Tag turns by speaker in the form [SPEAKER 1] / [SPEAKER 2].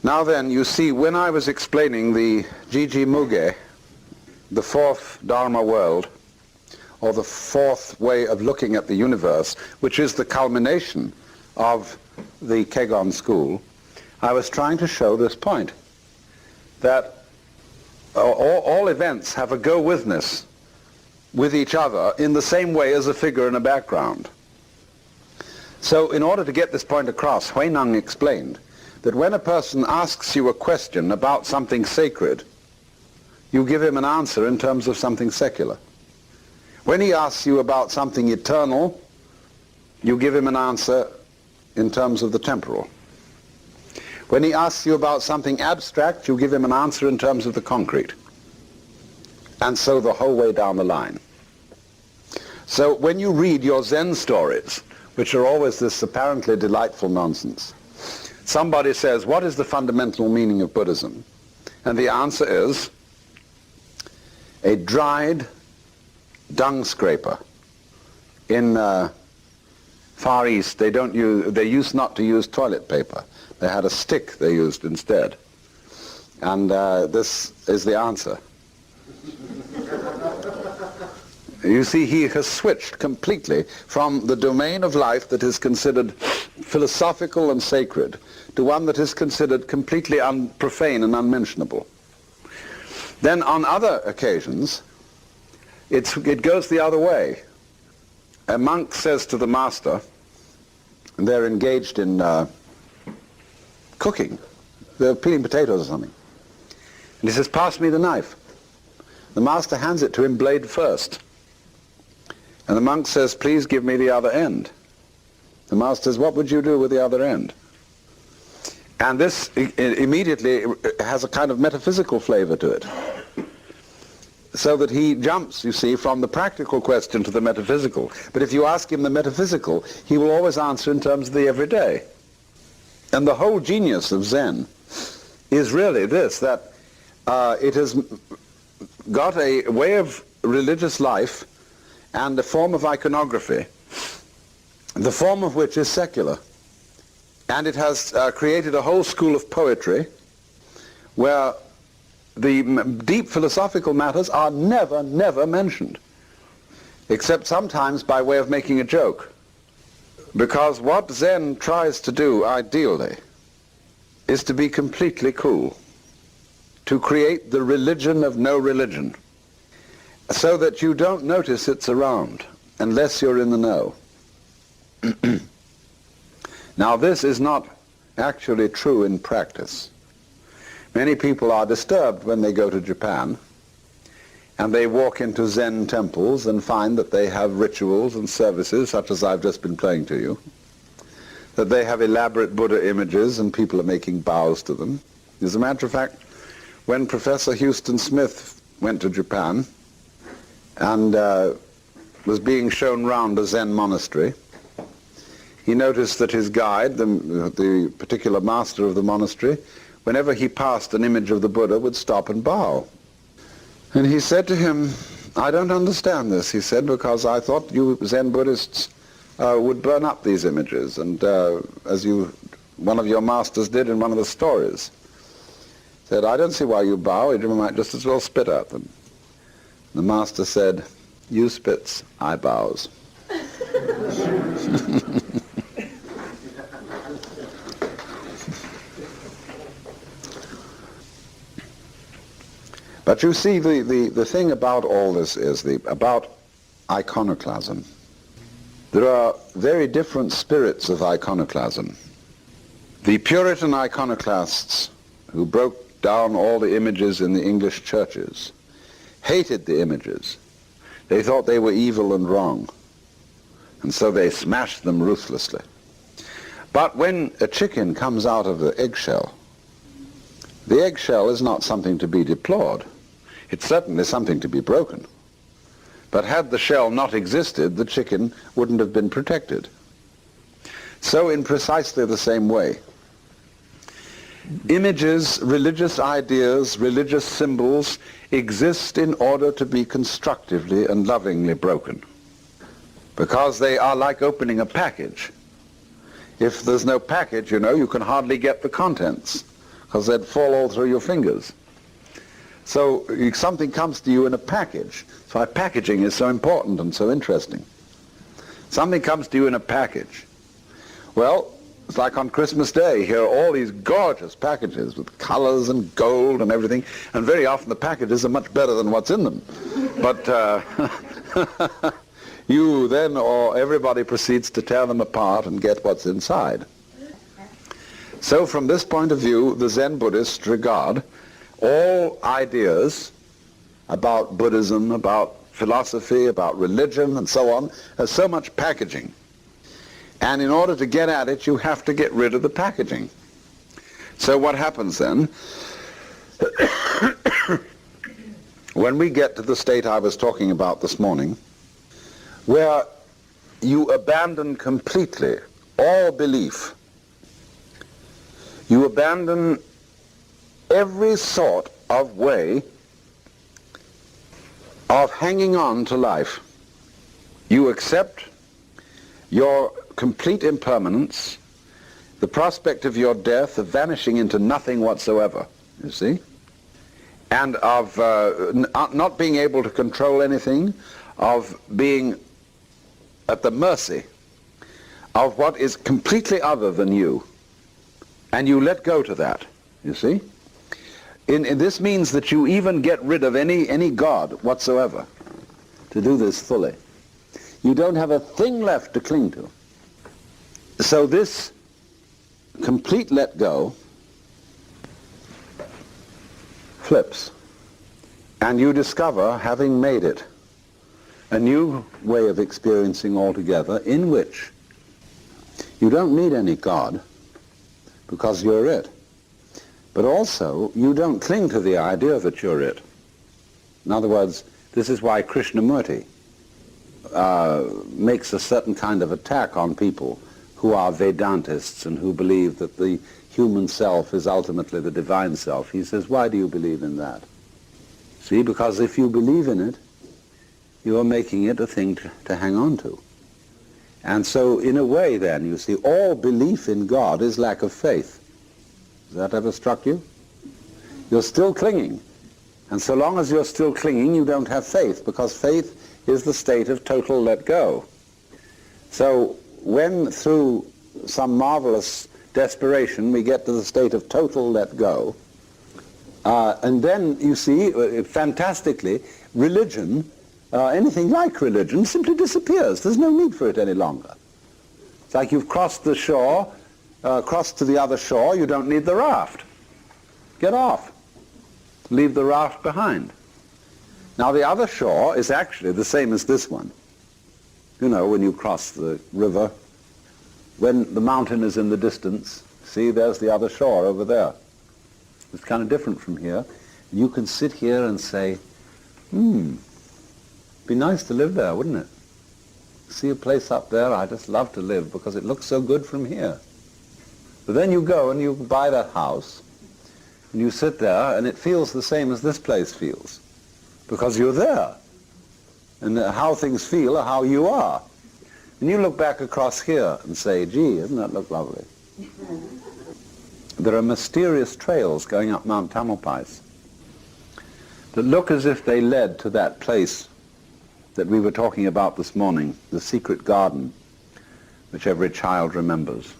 [SPEAKER 1] Now then, you see, when I was explaining the Jiji Muge, the fourth Dharma world, or the fourth way of looking at the universe, which is the culmination of the Kegon school, I was trying to show this point, that all events have a go-withness with each other in the same way as a figure in a background. So in order to get this point across, Huineng explained that when a person asks you a question about something sacred, you give him an answer in terms of something secular. When he asks you about something eternal, you give him an answer in terms of the temporal. When he asks you about something abstract, you give him an answer in terms of the concrete. And so the whole way down the line. So when you read your Zen stories, which are always this apparently delightful nonsense, somebody says, what is the fundamental meaning of Buddhism? And the answer is a dried dung scraper. In Far East, they used not to use toilet paper. They had a stick they used instead. And this is the answer. You see, he has switched completely from the domain of life that is considered philosophical and sacred to one that is considered completely profane and unmentionable. Then on other occasions, it goes the other way. A monk says to the master, and they're engaged in cooking, they're peeling potatoes or something, and he says, pass me the knife. The master hands it to him blade first. And the monk says, please give me the other end. The master says, what would you do with the other end? And this immediately has a kind of metaphysical flavor to it. So that he jumps, you see, from the practical question to the metaphysical. But if you ask him the metaphysical, he will always answer in terms of the everyday. And the whole genius of Zen is really this, that it has got a way of religious life and a form of iconography, the form of which is secular. And it has created a whole school of poetry where the deep philosophical matters are never, never mentioned, except sometimes by way of making a joke. Because what Zen tries to do, ideally, is to be completely cool, to create the religion of no religion, so that you don't notice it's around unless you're in the know. Now this is not actually true in practice. Many people are disturbed when they go to Japan and they walk into Zen temples and find that they have rituals and services such as I've just been playing to you, that they have elaborate Buddha images and people are making bows to them. As a matter of fact, when Professor Houston Smith went to Japan and was being shown round a Zen monastery, he noticed that his guide, the particular master of the monastery, whenever he passed an image of the Buddha, would stop and bow. And he said to him, I don't understand this, he said, because I thought you Zen Buddhists would burn up these images, and as one of your masters did in one of the stories. Said, I don't see why you bow, you might just as well spit at them. The master said, you spits, I bows. But you see, the thing about all this is about iconoclasm. There are very different spirits of iconoclasm. The Puritan iconoclasts who broke down all the images in the English churches hated the images. They thought they were evil and wrong, and so they smashed them ruthlessly. But when a chicken comes out of the eggshell is not something to be deplored. It's certainly something to be broken. But had the shell not existed, the chicken wouldn't have been protected. So in precisely the same way, images, religious ideas, religious symbols exist in order to be constructively and lovingly broken, because they are like opening a package. If there's no package, you can hardly get the contents, because they'd fall all through your fingers. So something comes to you in a package. That's why packaging is so important and so interesting. Something comes to you in a package. Well, it's like on Christmas Day. Here are all these gorgeous packages with colors and gold and everything, and very often the packages are much better than what's in them. But you then, or everybody proceeds to tear them apart and get what's inside. So from this point of view, the Zen Buddhists regard all ideas about Buddhism, about philosophy, about religion, and so on, as so much packaging. And in order to get at it, you have to get rid of the packaging. So what happens then? When we get to the state I was talking about this morning, where you abandon completely all belief, you abandon every sort of way of hanging on to life. You accept your complete impermanence, the prospect of your death, of vanishing into nothing whatsoever, you see, and of not being able to control anything, of being at the mercy of what is completely other than you, and you let go to that, you see. This means that you even get rid of any God whatsoever to do this fully. You don't have a thing left to cling to. So this complete let go flips, and you discover, having made it, a new way of experiencing altogether, in which you don't need any God because you're it. But also, you don't cling to the idea that you're it. In other words, this is why Krishnamurti makes a certain kind of attack on people who are Vedantists and who believe that the human self is ultimately the divine self. He says, why do you believe in that? See, because if you believe in it, you are making it a thing to hang on to. And so, in a way then, you see, all belief in God is lack of faith. Has that ever struck you? You're still clinging. And so long as you're still clinging, you don't have faith, because faith is the state of total let go. So when through some marvelous desperation we get to the state of total let go, and then you see, fantastically, religion, anything like religion, simply disappears. There's no need for it any longer. It's like you've crossed the shore, crossed to the other shore, you don't need the raft. Get off. Leave the raft behind. Now the other shore is actually the same as this one. You know, when you cross the river, when the mountain is in the distance, see, there's the other shore over there. It's kind of different from here. You can sit here and say, be nice to live there, wouldn't it? See a place up there, I just love to live because it looks so good from here. But then you go and you buy that house, and you sit there, and it feels the same as this place feels, because you're there. And how things feel are how you are. And you look back across here and say, gee, doesn't that look lovely? There are mysterious trails going up Mount Tamalpais that look as if they led to that place that we were talking about this morning, the secret garden, which every child remembers.